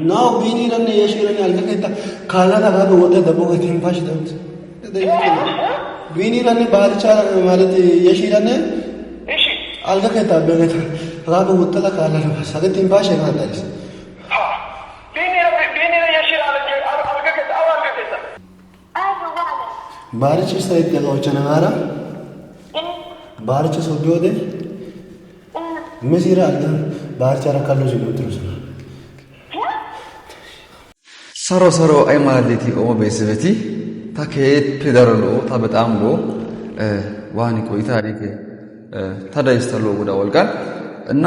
ናው ቢኒራን የሽራን አልከከታ ካላላ ጋር ወደ ደቦ ከቲምፋሽ ደምት ቢኒራን ባልቻ ማለት የሽራን እሺ አልከከታ በለታ ጋር ወጣላ ካላላ ሳገ ቲምፋሽ ያታሪስ ቢኒራ የሽራ አልከከታ አልከከታ ባልቻ ሳይት ያለውቸና ጋራ ባልቻ ሶዶደ መሲራ አለ ባልቻ ረካለው ሲሉትሩስ ሰሮ ሰሮ አይ ማለቲ ኦሞ ቤስበቲ ታከት ፔዳሮሎ ታበጣምሎ ዋኒ ቆይታ አሪክ ታዳይስተሎ ወዳ ወልቃል እና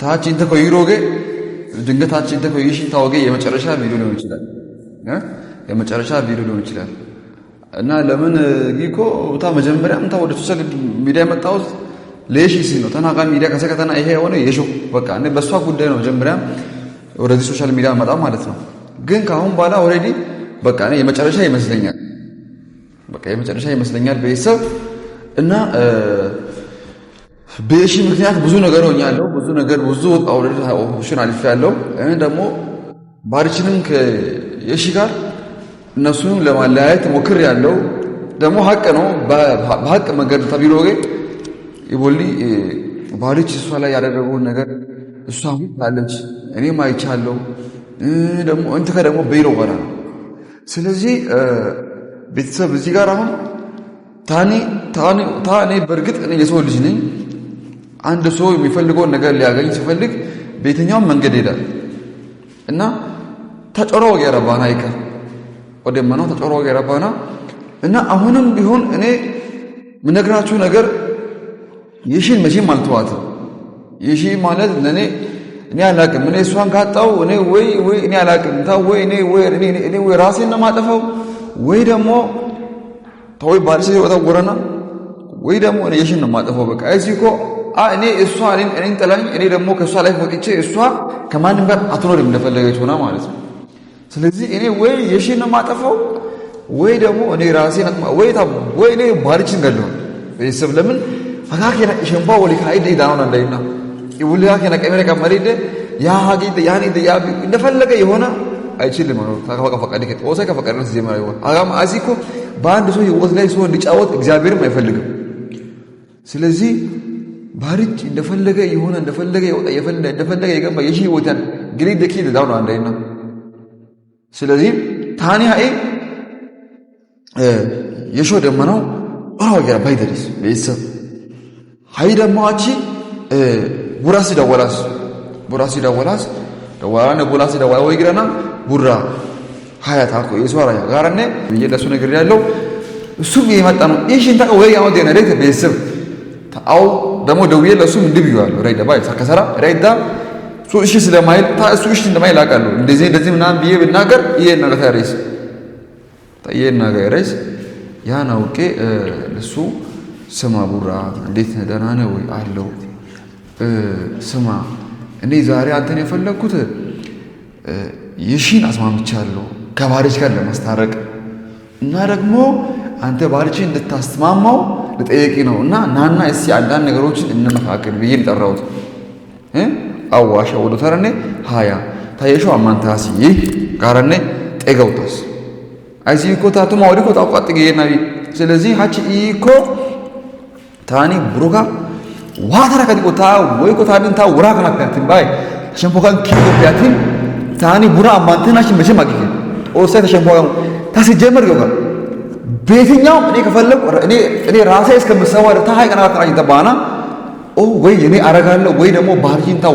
ታቺን ተቆይሮገ ድንገታችን ተቆይሽ ታወገ የመጨረሻ ቪዲዮ ሊሆን ይችላል የመጨረሻ ቪዲዮ ሊሆን ይችላል እና ለምን ጊኮ ታ መጀመሪያም ታ ወደ ሶሻል ሚዲያ መጣው ለሺሲ ነው ተናጋ ሚዲያ ከሰከተና ይሄ የሆነ የሾ በቃ እኔ በሷ ጉዳይ ነው መጀመሪያ ወደዚህ ሶሻል ሚዲያ መጣ ማለት ነው ግን ካሁን በኋላ ኦሬዲ በቃ እኔ የመጨረሻ ይመስለኛል በቃ የመጨረሻ ይመስለኛል በየሰብ እና በሺ ምክንያት ብዙ ነገር ሆኛለሁ ብዙ ነገር ብዙ ኦሬዲ ኦፕሽን አልፍ ያለው እኔ ደግሞ ባርችንም ከየሺ ጋር እነሱን ለማለያየት ሞክር ያለው ደግሞ ሀቅ ነው በሀቅ መንገድ ተቢሮጌ ይቦሊ ባርች እሷ ላይ ያደረገው ነገር እሷም ታለች እኔም አይቻለሁ ደግሞ እንት ከደሞ በይሮ ወራ ስለዚህ ቤተሰብ እዚህ ጋር አሁን ታኔ በርግጥ እኔ የሰው ልጅ ነኝ አንድ ሰው የሚፈልገውን ነገር ሊያገኝ ሲፈልግ በየትኛውም መንገድ ይሄዳል እና ተጨሮው ያረባና አይቀር ወደማነው ተጨሮው ያረባና እና አሁንም ቢሆን እኔ ምነግራችሁ ነገር ይሽን መቼም አልተዋትም ይሺ ማለት ለኔ እኔ አላቅም እኔ እሷን ካጣው እኔ ወይ እኔ አላቅም ታው ወይ እኔ ወይ ራሴን ነው ማጠፋው ወይ ደግሞ ታው ባልሽ ወጣወረና ወይ ደግሞ እኔ ይሽን ነው ማጠፋው በቃ እዚኮ እኔ እሷ እኔን ጠላኝ እኔ ደግሞ ከሷ ላይ ወጥቼ እሷ ከማንም ጋር አትኖርም እንደፈለገች ሆና ማለት ነው ስለዚህ እኔ ወይ ይሽን ነው ማጠፋው ወይ ደግሞ እኔ ራሴን ወይ እኔ ባልችን ገለው ቤተሰብ ለምን አጋከና ሸምባ ወሊካ አይደ ዳውን አንደይና ይውልያ ከነ ቀመረ ቀመሪደ ያ ሀቂት ያኒ ደያቢ እንደፈለገ የሆነ አይችልም ነው ታከፋ ፈቃድ ከ ወሰ ከፈቀደን ሲጀመር ይሆን አጋም አዚኮ በአንድ ሰው ህይወት ላይ ሰው እንዲጫወት እግዚአብሔርም አይፈልግም ስለዚህ ባርጭ እንደፈለገ የሆነ እንደፈለገ ይወጣ እንደፈለገ የገባ የሺ ህይወትን ግሪ ደኪ ዳውን አንደይና ስለዚህ ታኒ ሃይ የሾ ደመናው አው ያ ባይደሪስ ቤተሰብ ሃይ ደሞ አቺ ቡራሲ ደወላስ ደዋራነ ቡራሲ ደዋራ ወይ ግረና ቡራ ሃያታ ኮ የሷራ ጋራነ የለሱ ነገር ያለው እሱም የመጣ ነው እሺን ታቀ ወይ ያው ደነ ደተ ቤተሰብ ታው ደሞ ደውዬ ለሱም እንድብዩዋል ራይዳ ባይ ሰከሰራ ራይዳ ሱ እሺ ስለማይል ታ እሱ እሺ እንደማይል አውቃለሁ እንደዚህ ምናምን ብዬ ብናገር ይሄን ነገር ታሪስ ታየና ነገርስ ያን አውቄ ለሱ ስማ ቡራ እንዴት ደህና ነህ ወይ አለው ስማ እኔ ዛሬ አንተን የፈለኩት ይሽን አስማምቻለሁ ከባሪች ጋር ለማስታረቅ እና ደግሞ አንተ ባሪችን እንድታስተማማው ለጠየቂ ነውና ናና እስቲ አንዳንድ ነገሮችን እንመካከል ብዬ ጠራሁት አዋሻ ወደ ተረኔ ሃያ ታየሹ አማንታሲ ጋራኔ ጠገውታስ አይዚኮ ታቱማ ወዲኮ ታቋጥገየና ስለዚህ ሀቺ ኢኮ ታኒ ብሩጋ ዋታራ ከዲቆታ ወይ ኮታን ታ ወራ ከናከንትን ባይ ሸምፖካን ኪዮፒያቲን ታኒ ቡራ አማንተናሽ መቼ ማግኘ ኦሰ ተሸምፖካን ታሲጀመር ይወጋ በየትኛው እኔ ከፈለኩ እኔ ራሴ እስከምሰዋ ታ ሃይ ቀና ተራኝ ተባና ወይ እኔ አረጋለሁ ወይ ደግሞ ባርጂን ታ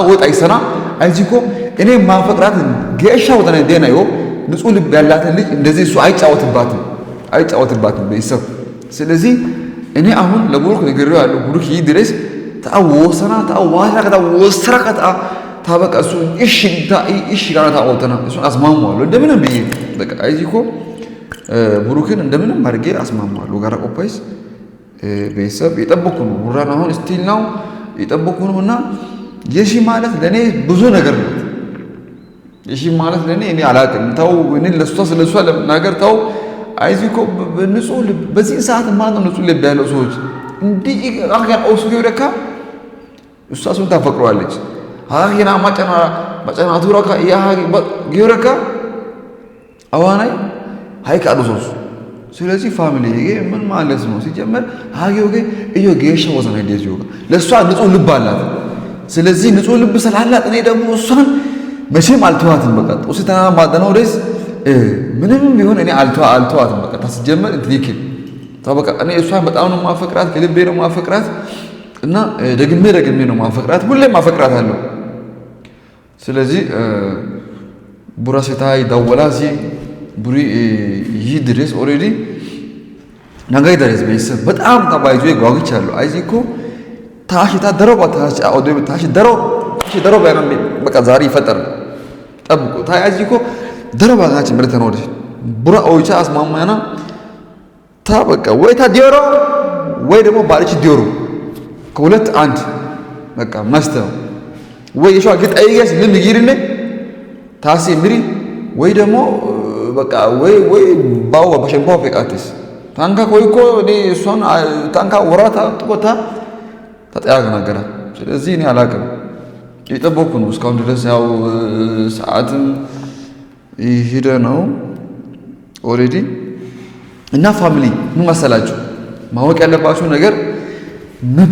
ወጣ ይሰና አይዚኮ እኔ ማፈቅራት ገሻው ተነ ደናዮ ንጹህ ልብ ያላትን ልጅ እንደዚህ እሱ አይጫወትባትም በይሰብ ስለዚህ እኔ አሁን ለቡሩክ ነገርው ያለው ቡሩክ ይድረስ ታወሰና ታዋራ ከተወሰራ ከታ ታበቀሱ እሺ ጋር ታወተና እሱ አስማማዋለሁ እንደምንም ብዬ በቃ አይዚኮ ቡሩክን እንደምንም አድርጌ አስማማዋለሁ ጋራ ቆፓይስ በይሰብ የጠበቁ ነው ቡራን አሁን ስቲል ነው የጠበቁ ነውና የሺ ማለት ለኔ ብዙ ነገር ነው የሺ ማለት ለኔ እኔ አላቅም ታው እኔ ለሷ ስለሷ ለናገር ታው አይዚኮ ንጹህ ልብ በዚህ ሰዓት ማን ነው ንጹህ ልብ ያለው ሰዎች እንዲህ አገር ኦሱ ይወደካ እሷ ሰው ታፈቅሯለች هنا ما تورك يا جيرك أواني هاي كأروسوس سلسي فاميلي يجي من ما لازم ሲጀመር ሀጌው እዮ ጌሻ ወዘና እንደዚሁ ለሷ ንጹህ ልብ አላት ስለዚህ ንጹህ ልብ ስላላት እኔ ደግሞ እሷን መቼም አልተዋትም በቃ ጦስታ ማደናው ደስ ምንም ቢሆን እኔ አልተዋትም በቃ ታስጀመር እንትይክ ታበቃ እኔ እሷን በጣም ነው ማፈቅራት ከልቤ ነው ማፈቅራት እና ደግሜ ነው ማፈቅራት ሁሌም ማፈቅራታለሁ ስለዚህ ቡራሴታይ ዳወላሲ ቡሪ ይድረስ ኦሬዲ ነገይ ድረስ ቤተሰብ በጣም ተባይዞ ጓጉቻለሁ አይዚኮ ታሽታ ደረባ ታሽ አውዶ ታሽ ደሮ ባይነም በቃ ዛሬ ይፈጠር ጠብቁ ታያዚኮ ደረባ ጋች ምርተ ነው ቡራ ኦይቻ አስማማና ታ በቃ ወይ ታ ዲዮሮ ወይ ደግሞ ባልች ዲዮሮ ከሁለት አንድ በቃ ማስተው ወይ የሻ ግጣይገስ ልምጊርነ ታሲ ምሪ ወይ ደግሞ በቃ ወይ ባው በሸንፖ ፈቃትስ ታንካ ኮይኮ እኔ እሷን ታንካ ወራታ ጥቆታ ተጠያቀ ነገራ ስለዚህ እኔ አላቀም ይጠበቁ ነው እስካሁን ድረስ ያው ሰዓትም ይሄደ ነው ኦሬዲ እና ፋሚሊ ምን መሰላችሁ ማወቅ ያለባችሁ ነገር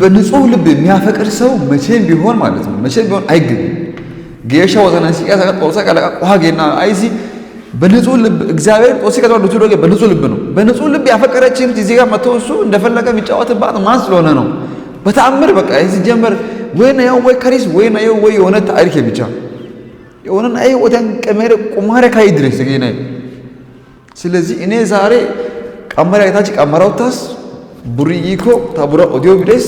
በንጹህ ልብ የሚያፈቅር ሰው መቼም ቢሆን ማለት ነው መቼም ቢሆን አይግም ጌሻ ወዘና ሲያሳ ቆሳ ቀላ ቆሃጌና አይዚ በንጹህ ልብ እግዚአብሔር ቆሲ ከተው ልትሮገ በንጹህ ልብ ነው በንጹህ ልብ ያፈቀረችን እዚህ ጋር መተው እሱ እንደፈለገ የሚጫወትባት ማን ስለሆነ ነው በተአምር በቃ እዚህ ጀመር ወይና ያው ወይ ከሪስ ወይና ያው ወይ የሆነ ታሪክ ብቻ የሆነ አይ ወደን ቀመረ ቁማረ ካይ ድረስ ገና ስለዚህ እኔ ዛሬ ቀመረ አይታች ቀመራውታስ ቡሪይኮ ታቡራ ኦዲዮ ቢደስ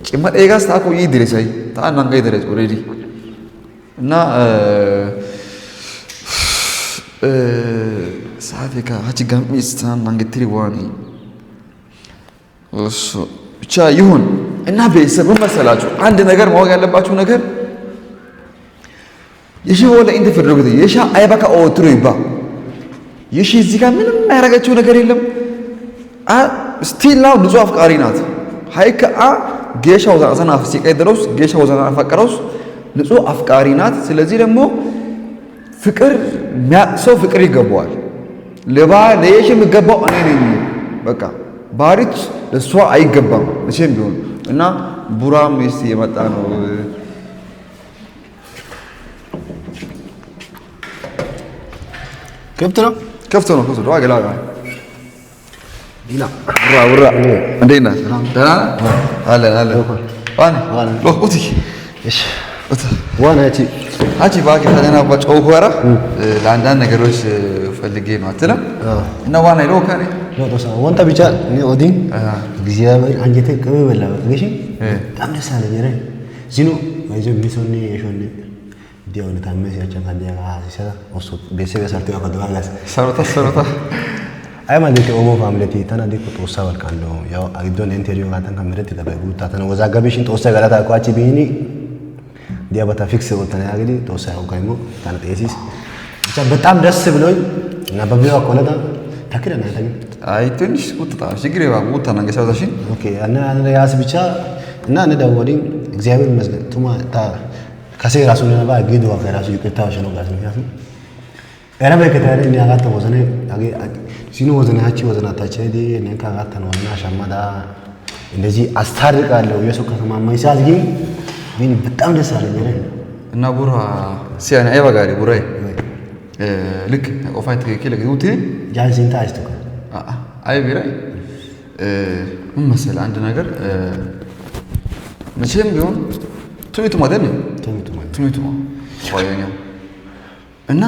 ጭመት ኤጋስ ታኮ ይድረሳይ ታናንጋ ይድረስ ኦሬዲ እና ሳቴካ ሀጭጋም ኢስታን አንገትሪ ዋኒ እሱ ብቻ ይሁን እና ቤተሰብ መሰላችሁ አንድ ነገር ማወቅ ያለባችሁ ነገር የሺ ወለ እንደ ፍርዱት የሻ አይባካ ኦትሮ ይባ የሺ እዚህ ጋር ምንም ያረጋችሁ ነገር የለም ስቲል ናው ንጹህ አፍቃሪ ናት ሃይካ ጌሻው ዘና ሲቀይ ድረስ ጌሻው ዘና አፈቀረውስ ንጹህ አፍቃሪ ናት ስለዚህ ደግሞ ፍቅር ሰው ፍቅር ይገባዋል ለየሺ የሚገባው እኔ ነኝ በቃ ባሪች ለሷ አይገባም መቼም ቢሆን እና ቡራም እስቲ የመጣ ነው ከፍቶ ነው ዶዋ ገላ ዲና ቡራ እንዴና ደህና አለ ዋና ሎቁቲ እሺ አቺ ባቂ ታደና ባጨው ሆራ ለአንዳንድ ነገሮች ፈልጌ ነው አትለም እና ዋና ይለው ካኔ ሎቶሳ ወንታ ብቻ እኔ ኦዲን እግዚአብሔር አንጀቴ ቀበ በላ በግሽ በጣም ደስ አለኝ አይደል ዚኑ አይዞ ሚሶኒ የሾኒ ዲያውን ታመስ ያቻ ታዲያ ሲሰራ ወሶ ቤተሰብ ሰርተው ያቀደዋላስ ሰሮታ አይ ማለት ኦሞ ፋሚሊቲ ታናዲ ቁጥውሳ ወልካንዶ ያው አግዶን ኢንተርቪው ጋታን ካመረተ ተበጉታ ታና ወዛጋቢሽን ተወሰ ጋላታ ቋቺ ቢኒ ዲያባታ ፊክስ ወጣና ያገዲ ተወሰ አውቃይሞ ታና ጤሲስ ብቻ በጣም ደስ ብሎኝ እና በቢዋ ኮለታ ታከደና ታኝ አይ ትንሽ ቁጥታ ችግር ይባው ቁጥታ ነገሳታሽን ኦኬ እና ያስ ብቻ እና እንደወዲን እግዚአብሔር ይመስገን ቱማ ታ ካሴ ራሱ ነባ ግዱ አፈራሱ ይከታው ነው ጋር ምክንያቱ እረ በከታለ እኔ አጋታ ወዘነ አገ ሲኖ ወዘነ አቺ ወዘነ ታቸ ዲ እኔ ካጋታ ነው እና ሻማዳ እንደዚህ አስታርቃለሁ የሰው ከተማ ማይሳዝ ግን በጣም ደስ አለኝ አይደል እና ቡራ ሲያና አይባጋሪ ቡራይ ልክ ኦፋይት ከከለ ግውቴ ጃንሲንታ አይስተካ አይ ቢራይ ምን መሰለ አንድ ነገር መቼም ቢሆን ትምቱ ማለት ነው ትምቱ ዋየኛው እና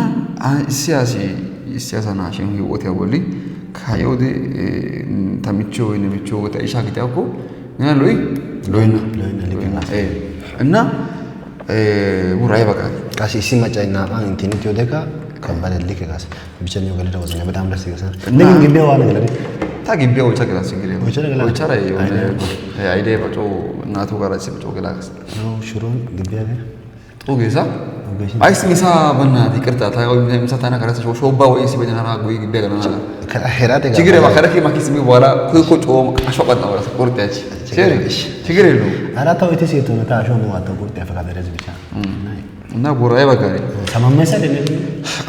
ሲያሳና ሸን ህይወት ያወሊ ካዮዲ ታሚቾ ወይ ነሚቾ ወጣ ይሻክታውኮ እና ሎይና እና ቡራይ በቃ ካሲ ሲማጫይና አንቲኒቲ ወደካ ከባለልክ ጋር ብቻኛው ገለደ ወዘነ በጣም ደስ ይገሳል እንደምን ግቢያው አለ ገለደ ታግቢያው ቸግላስ እንግዲህ ወቻራ የሆነ አይዲያ በጮ እናቱ ጋር ሲበጮ ገላክስ ነው ሽሮን ግቢያ ኦጌሳ አይስ ሚሳ በእናት ይቅርታ ታው ሚሳ ታና ከራስ ሾባ ወይ ሲበጀና ወይ ቢያገና ከሄራቴ ጋር ችግር ባከረኪ ማኪስ ሚ በኋላ ኮኮ አሾቀጣ ወራስ ቁርጥያች ችግር የለው አራታው እቴ ሴት ነው ታሾ ነው አጣ ቁርጥ ያፈቃደ ረዝ ብቻ እና ቦራይ በጋሪ ሰማማይሳል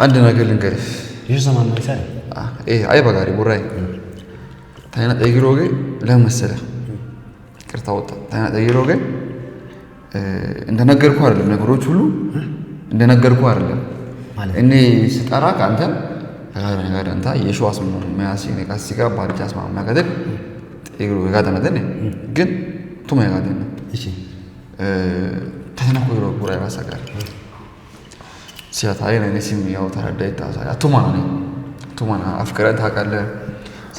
አንድ ነገር ልንገርህ ይሄ ሰማማይሳል አይ በጋሪ ቦራይ ታይና ጠይሮጌ ለመሰለ ይቅርታ ወጣ ታይና ጠይሮጌ እንደነገርኩ አይደለም ነገሮች ሁሉ እንደነገርኩ አይደለም እኔ ስጠራ ካንተ ነገር አንተ የሽዋስ ማያሲ ነቃሲ ጋር ባርጃስ ማማከደል ጠይሮ ጋደነደነ ግን ቱማ ያጋደነ እሺ ተነኮ ይሮ ቦራይ ባሳጋር ሲያታይ ነው ሲም ያው ተረዳይ ታሳ ቱማ አፍከረ ታቃለ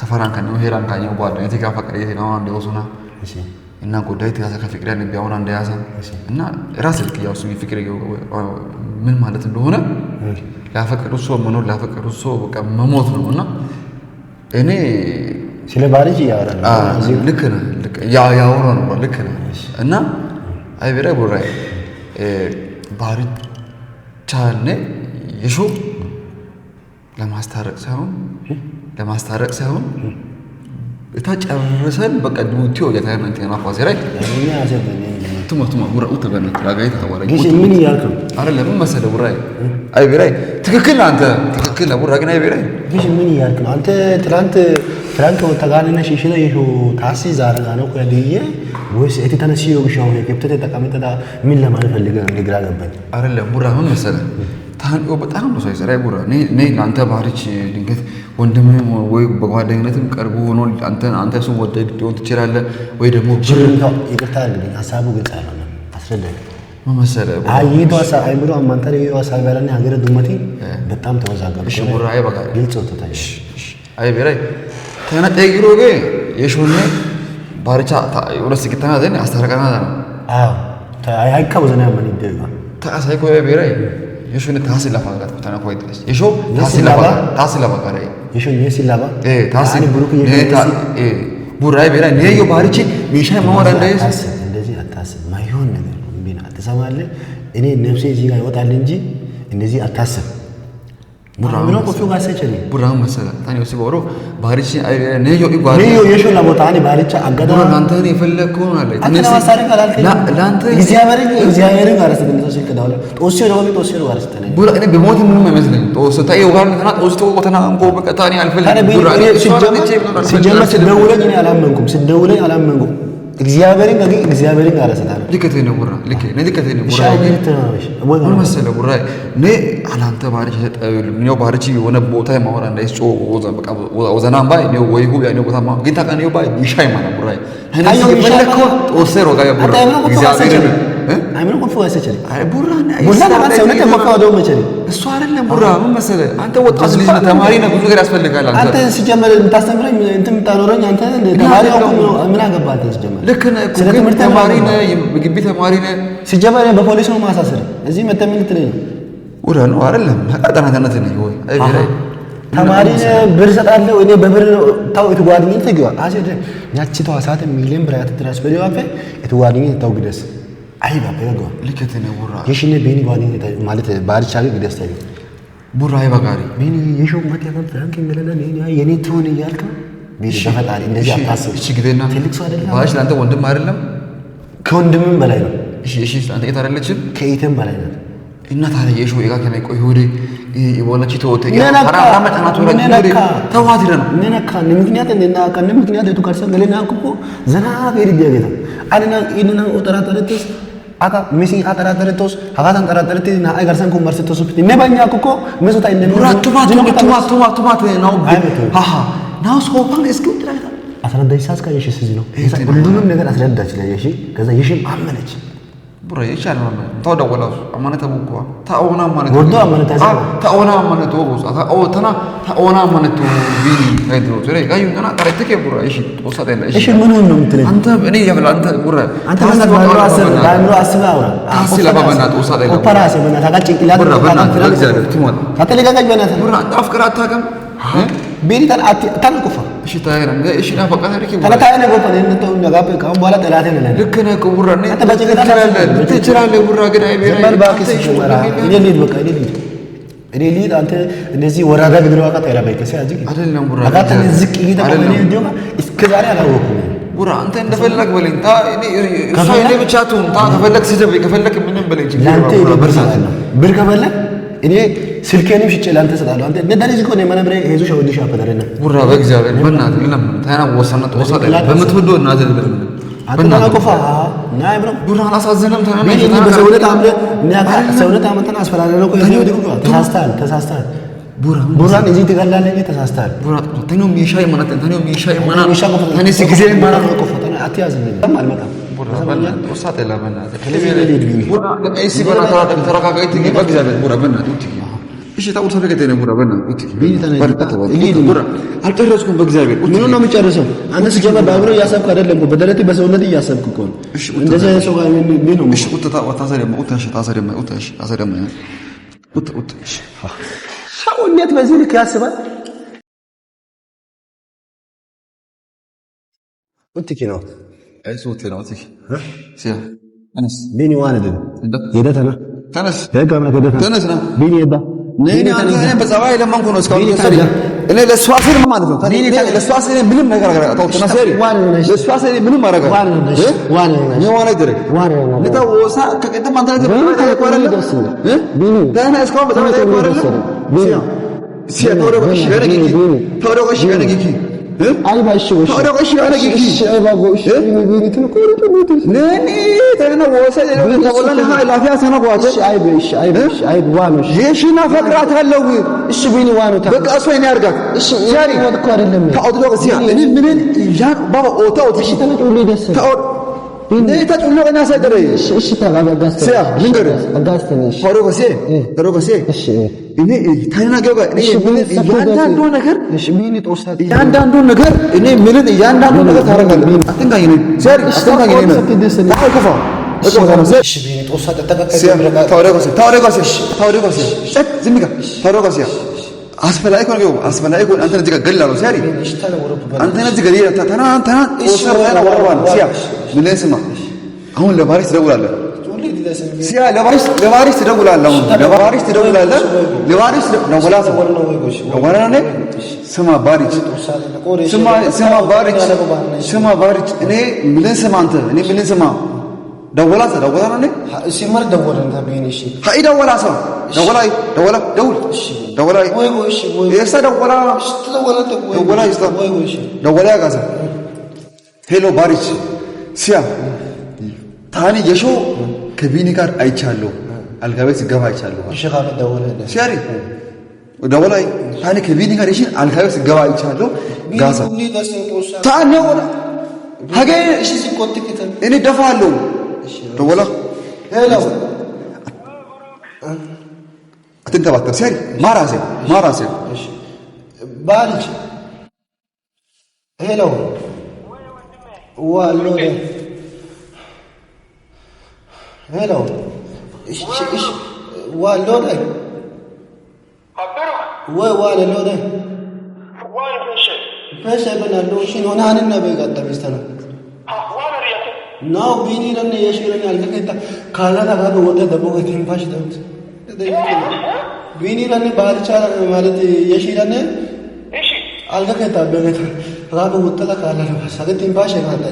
ሰፈራን ከነው ሄራን ካኘው ጓደኛ ተጋ ፈቀደ ነው አንደ ወሱና እሺ እና ጉዳይ ተያዘ ከፍቅሪያን ቢያውን አንደ ያዘ እና ራስ ልክ ያው ሱሚ ፍቅር ምን ማለት እንደሆነ ላፈቀሩ ሰው መኖር ላፈቀሩ ሰው በቃ መሞት ነውና እኔ ስለ ባሪጅ ያወራል ልክ ነው ልክ ያወራ ነው ልክ ነው እና አይ ቢራ ቦራይ ባሪቻኔ ይሹ ለማስታረቅ ሳይሆን እታጨረሰን በቃ ዱቲዮ ያታየን ተናፋ ሲራይ ያኛ አዘበኝ ቱማ ጉራው ተበነት ላጋይ ተዋራ ግሽ ምን ያልከው አይደለም መሰለ ቡራይ አይ ቢራይ ትክክል አንተ ትክክል ቡራ ግን አይ ቢራይ ግሽ ምን ያልከው አንተ ትላንት ወጣጋነና ሽሽለ ይሹ ታሲ ዛረጋ ነው ከዲየ ወይስ እቲ ተነሲዮ ግሻው የከብተ ተቀመጠ ምን ለማለት ፈልገህ ነው ግራ ገባኝ አይደለም ቡራ ምን መሰለ ታንቆ በጣም ነው ሳይሰራይ ቡራ ነይ ላንተ ባሪች ድንገት ወንድምም ወይ በጓደኝነትም ቀርቦ ሆኖ አንተ ሰው ወደድ ሊሆን ትችላለህ ወይ ደግሞ ይቅርታ አድርግልኝ ሀሳቡ ግልጽ አይደለም አስረዳኝ ምን መሰለህ አይቶ አይምሮ አማንተር ሀሳብ ያለና ሀገረ ድመቴ በጣም ተወዛገበ እሺ ቡራ አይ በቃ ግልጽ ወጥቷል አይ ቢራይ ተነጠይግሮጌ የሾነ ባሪቻ ወረስ ግታና ዘን አስተረቀና ነው አዎ አይካው ዘና ምን ይደጋ ታሳይ ኮይ ቢራይ የሾነ ታስላ ፈቃት ተናኮ ይጥልሽ የሾ ታስላ ፈቃት የሾ የሲላባ ታስኒ ብሩክ ቡራይ ቢራይ ነዮ ባሪቺ ሚሻይ ማወራ እንደዚህ አታስብ ማይሆን ነገር ነው ቢና ተሰማለ እኔ ነፍሴ እዚህ ጋር ይወጣል እንጂ እንደዚህ አታስብ ቡራው ቆፎ ጋሰቸኒ ቡራው መሰለ ታኒው ሲቦሮ ባሪቺ አይ ነዮ የሾ ለቦታ እኔ ባሪቻ አጋዳ አንተ ነው የፈለከው ማለት ተነስ ላንተ እግዚአብሔርን ጋርስ ተነስ ከዳውላ ጦስ ነው ጋርስ ተነስ ቡራ እኔ በሞት ምንም አይመስልኝ ጦስ ታየው ጋር ተና ጦስ ተቆተና አንቆ በቀታኒ አልፈልግም ቡራ ሲጀመር ስደውለኝ እኔ አላመንኩም እግዚአብሔርን ጋርስ ተና ልከቴ ነው ቡራ ልከቴ ነው ቡራ ምን መሰለ ቡራ እኔ አላንተ ባሪች ነው ባሪች የሆነ ቦታ ማወራ እንዳይስ በቃ ወዘናም ባይ ነው ወይ ሁብ ያኔ ቦታ ማ ግን ታቀኔው ባይ ይሻይ ማለት ቡራ እኔ የፈለከው ጦሰሮ ጋር ቡራ እግዚአብሔርን አይምሮ ቆፎ ያሰቸኝ አይ ቡራ ማለት ሰውነት መፋወደው መቸሪ እሱ አይደለም ቡራ ምን መሰለ አንተ ወጣት ልጅ ተማሪ ነህ ብዙ ነገር ያስፈልጋል አንተ ሲጀመር እንታስተምረኝ እንትን ታኖረኝ አንተ ተማሪ አውቁ ምን አገባህ አንተ ሲጀመር ልክ ነህ ተማሪ ነህ ግቢ ተማሪ ነህ ሲጀመር በፖሊስ ነው ማሳሰር እዚህ መተምን ልትለኝ ቡራ ነው አይደለም አጣናተነት ነኝ ወይ አይ ቢራይ ተማሪ ብር ሰጣለሁ እኔ በብር ታው እትጓድኝ ተግባ አሰደ ያቺ ተዋሳተ ሚሊዮን ብር ያትራስ በለው አፈ እትጓድኝ ታው ግደስ አይ ባባ ያገው ልከቴ ነው ቡራ የሽኔ ቤኒ ጓድኝ ማለት ባሪቻ ግደስ ታይ ቡራ አይ ባጋሪ ቤኒ የሾው ማት ያፈን ፍራንክ ይመለና የኔ ትሆን ይያልከ ቤኒ ተፈጣሪ እንደዚህ አታስብ እሺ ግዴና ትልቅ ሰው አይደለም ባሽ ላንተ ወንድም አይደለም ከወንድምም በላይ ነው እሺ ላንተ የት አይደለችም ከኢተም በላይ ነው እና ታዲያ የሾው ይጋ ከላይ ቆይ ሆዴ ይቦለች ተወተኛ አራ መጣናቱ ረግ ተዋት ይረን ነነካ ምክንያት እንደና ከነ ምክንያት የቱ ጋር ሰገለና እኮ ዘና ቤሪ ቢያገታ አለና ኢነና ኦተራተረተስ አካ ሚሲ አተራተረተስ አካታን ተራተረተ ና አይጋርሰን ኮመርሰተስ ነባኛ እኮ መሱታ እንደነ ቱማት ነው ሃሃ ናው ስኮፓን እስኪ ትራታ አስረዳኝ ሳስካ የሽስ ነው ሁሉንም ነገር አስረዳች ላይ የሺ ከዛ የሺም አመነች ቡራ ይቻላል ማለት ተወደወላው አማነተ ቡቋ ታኦና አማነተ ወዶ አማነተ ታኦና አማነተ ወስ ታኦተና ታኦና አማነተ ቢኒ አይድሮ ዘሬ ጋዩና ቀረጥከ ቡራ እሺ ወሳተ እንደ እሺ ምን ነው የምትለኝ አንተ እኔ ያፈላ አንተ ቡራ አንተ ባይምሮ አስበህ አውራ ታሲ ለባባና ወሳተ እንደ ኦፓራሲ በእናትህ ታቃጭ ኢላድ ቡራ በእናትህ ለእግዚአብሔር ትሞት ታተለጋጋጅ በእናትህ ቡራ አንተ አፍቅር አታውቅም بيني تنا كفا إيش تايرم إيش نافق أنا ركيب تنا تايرم كفا لأن تو نجابة كم بالا تلاتين لنا لكنا كبرنا أنت بتجي كده تجرا لي برا كده زمان باكي سيجمرا إني ليد بكا إني ليد أنت نزي ورادا بدروا كات تيرا بيت سيا جيك أدلنا برا أكاد نزك إيدا كمان يديوما إسكزاري على وكم برا أنت نفلك بلين تا إني بتشاتون تا نفلك سيجبي كفلك منهم بلين لانتي بركة بلين إني سلكيني مش تشيل أنت سدالو أنت نداني زكوا نيمان بري هيزو شو ودي شو أبدارنا برا بيجزاوي بنا لنا تانا وصلنا بمتفضل نازل بلنا أنا كفا نايم برا على أساس زلمة تانا مين اللي بسويته عامله نيا سويته عامله تنا أسفل على لوكو يجي ودي كوكو تساستان برا نجي تقول لا نجي تساستان برا تانيو ميشاي مانا تانيو ميشاي مانا تاني سكزين مانا كفا تنا أتياز مني ما المكان برا بنا وصلت إلى بنا برا أي سي بنا ترى كاكاي تيجي بجزاوي برا بنا تيجي إيش تقول سافر كده برا بنا بيني تنا برا هل تعرفكم بجزاوي منو نامي تعرفهم أنا سجوا بعمره ياسب كارل لهم بدرتي بس ولدي ياسب كون إنت زي سوى منو إيش قلت وتازر ما قلتش تازر ما قلت إيش شو النيت بزيلك ياسبا قلت كينو أي صوت لنا قلتك سيا أنس بيني وانا ده يدا تنا تنس هيك عملنا كده تنس نا بيني يدا نيني أنا بس أواي لما نكون أسكان إني لسواسير ما أعرفه تاني لسواسير بلم نقرأ تو تناسيري لسواسير بلم ما رقا وانا يدرك نتا وسا كنت ما أنت بيني ده أنا أسكان بس أنا بيني سيا تورو كشيء كي أي بايش وش تورو كشيء كي أي باغوش بيني تنكوري نيني أنا وسا ولا نهاي لا فيها سنة قوات أي بوانوش جيشنا فكرات هاللوي إيش بيني وانو بقى أصلا يرجع جاري وذكر اللي تعود له سيا إني منين جان بابا أوتا إيش تقول لي ده تعود إني تقول له أنا سيدري إيش تقول أجاست سيا من غير أجاست إيش فاروق سي إني ثانينا جوجا إني ياندان دون نجار إيش بيني توصل ياندان دون نجار إني منين ياندان دون نجار ثارنا أتنقى يني سير أتنقى يني تعال كفا إيش بيني توصل تتبقى سيا تاريخ سي زميكا تاريخ سي أسفل أيكون أنت نجيك قلة لو سيري أنت نجيك قليلة تنا وصل أنا وربان سيا من اسمه هون لباريس تقول الله سيا لباريس تقول الله لباريس نقولا نه سما باريس سما باريس إني ملين سما أنت إني ملين سما دولا نه سيمر دورنا بيني شيء هاي دولا دول يسا دولا كذا هلو باريس سيا ثاني يشو كبيني كار أي شالو الكابيس جوا أي شالو شغال دولا سياري دولا ثاني كبيني كار إيشين الكابيس جوا أي شالو غازا ثاني ولا هاجي إيش سيكون تكتب إني دفعلو دولا هلو أنت باتر سيري ما راسي بارج هلو والله هلو إيش والله ولا لونه فاش بنا لوشين هنا عن النبي قد تبستنا ناو بيني لنا يشيرني على كده كالا ده هذا وده دبوك كم فاش دمت بيني لنا بارشة مالتي يشيرني إيش على كده بيني هذا وده لا كالا ده بس هذا تيم فاش هذا ده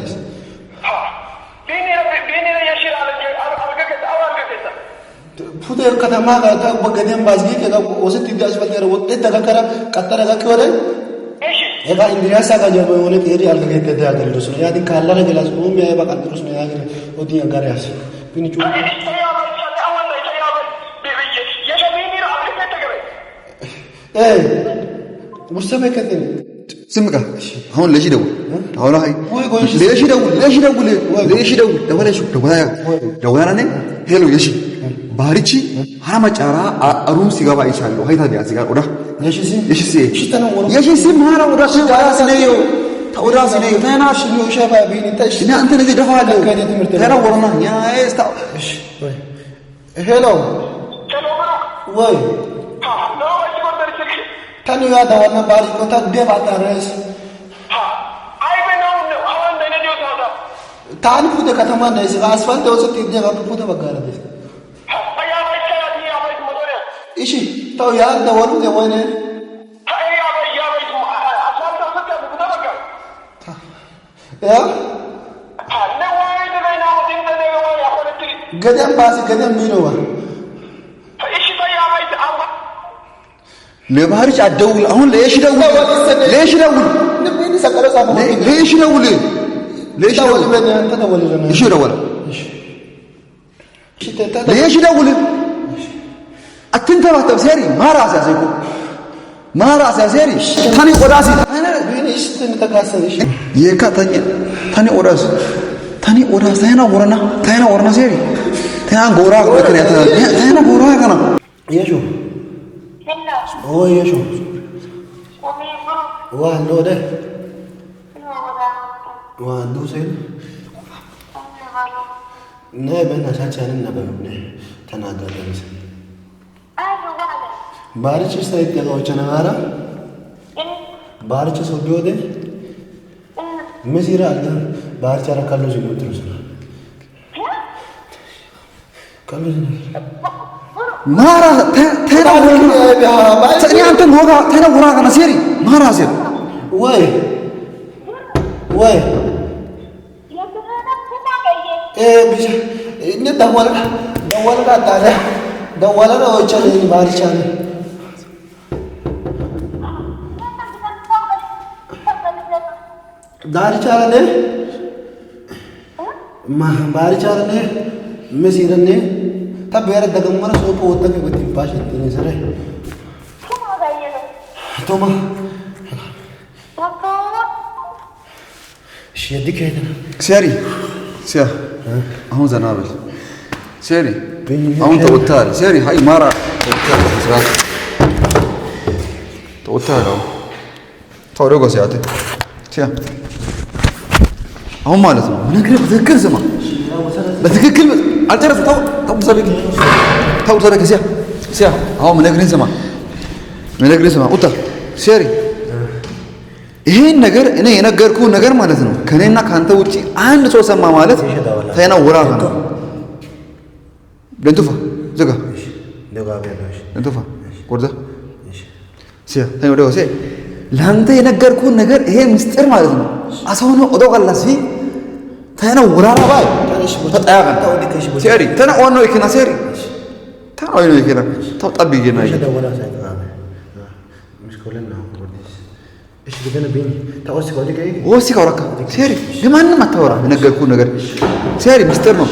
بيني يشير على كده أول كده فوده كده ما كده بقديم بازجي كده وسط تيجي أسفل كده وده ده كده كتر ده كده إذا إنديا ساعة جاب يقولي تيري على كده ده أقدر يدرسون يا دين كارلا رجلاس روم يا بقى أقدر يدرسون يا كده ودي أقدر ياس بيني شو إيه مستمع كذي سمكة هون ليش يدور هون هاي ليش يدور دولا شو دولا نه هلو يشي باريشي هرم أشارا أروم سيجابا إيشالو هاي ثابي أسيجار وده يشي سي مهارا وده شو سنيو تورا سنيو ثانا شنو شافا بيني تش إن أنت نزيد دفعله ثانا ورنا يا إيش تاو هلو واي Tanu ya da wannan bari ko ta de ba ta res. Ai bai na wannan awan da ne ta da. Ta an fuda katama da shi asfalt da wasu tije ga fuda bagara da. Ai ya bai kaya ya bai mu dole. Ishi to ya da wannan da wani. Ai ya bai asfalt da suka fuda bagara. Ya? Ne wai da na mutin da ne wai ya fara tiri. Gadan ba su gadan minowa. Ishi bai ya bai amma ለባህሪች አትደውል። አሁን ለየሽ ደውል፣ ለየሽ ደውል፣ ንብኝ ሰቀለ ሳቦ ለየሽ ደውል፣ ለየሽ ደውል፣ አንተ ደውል ለና እሺ ደውል፣ እሺ ተታ ለየሽ ደውል። አትንተባተብ ሴሪ ማራስ ያዘይኩ ማራስ ያዘሪ ታኒ ቆዳሲ ቢኒ እሺ ተንተካሰሽ የካተኛ ታኒ ቆዳስ ታኒ ቆዳስ ታይና ወረና ሴሪ ታን ጎራ ከከሪያታ ታይና ጎራ ከና የሹ Oh yes. Wah no deh. Wah do sen. Ne ben asaçanın ne ben ne tanagalarız. Barış sayıt ya o çanara. Barış soruyor de. Mesira aldı. Barış ara kallo zino otursun. Kallo zino. ማራ ተና እኔ አንተን ወጋ ተና ወራ ከና ሴሪ ማራ ሴሪ ወይ ብቻ እነ ደወለ ታዲያ ነው ቻለኝ ባርቻ ነው ዳርቻ ነው ባርቻ ነው መስይረኔ tabbera daga mara so ko wata ke gutin bashi din sare kuma ga yelo toma papa shi dike da ሴሪ ሲያ አሁን ዘና በል ሴሪ አሁን ተወታል ሴሪ ሃይ ማራ ተወታል ተወረጎ ሲያት ሲያ አሁን ማለት ነው ነግረህ በትክክል ስማ በትክክል አልጨረስም ተው ሰበክ ሲያ አሁን ምነግርህን ስማ ቁጣ ሴሪ ይሄን ነገር እኔ የነገርኩህን ነገር ማለት ነው ከኔና ካንተ ውጪ አንድ ሰው ሰማ ማለት ታይና ወራ ነው ለንቱፋ ዘጋ ለንቱፋ ቆርዳ ሲያ ታይና ወደ ወሴ ላንተ የነገርኩህን ነገር ይሄ ምስጢር ማለት ነው አሳውነ ኦዶ ቀላሲ ታይና ወራራ ባይ ተጣያቀ ሴሪ ተና ኦኖ ይከና ሴሪ ተና ኦኖ ይከና ተው ጠብዬና ይሄ እሺ ገና ቢኒ ታውስ ኮዲከ ወሲ ካወራካ ሴሪ ለማንም አታወራ የነገርኩህን ነገር ሴሪ ምስጢር ነው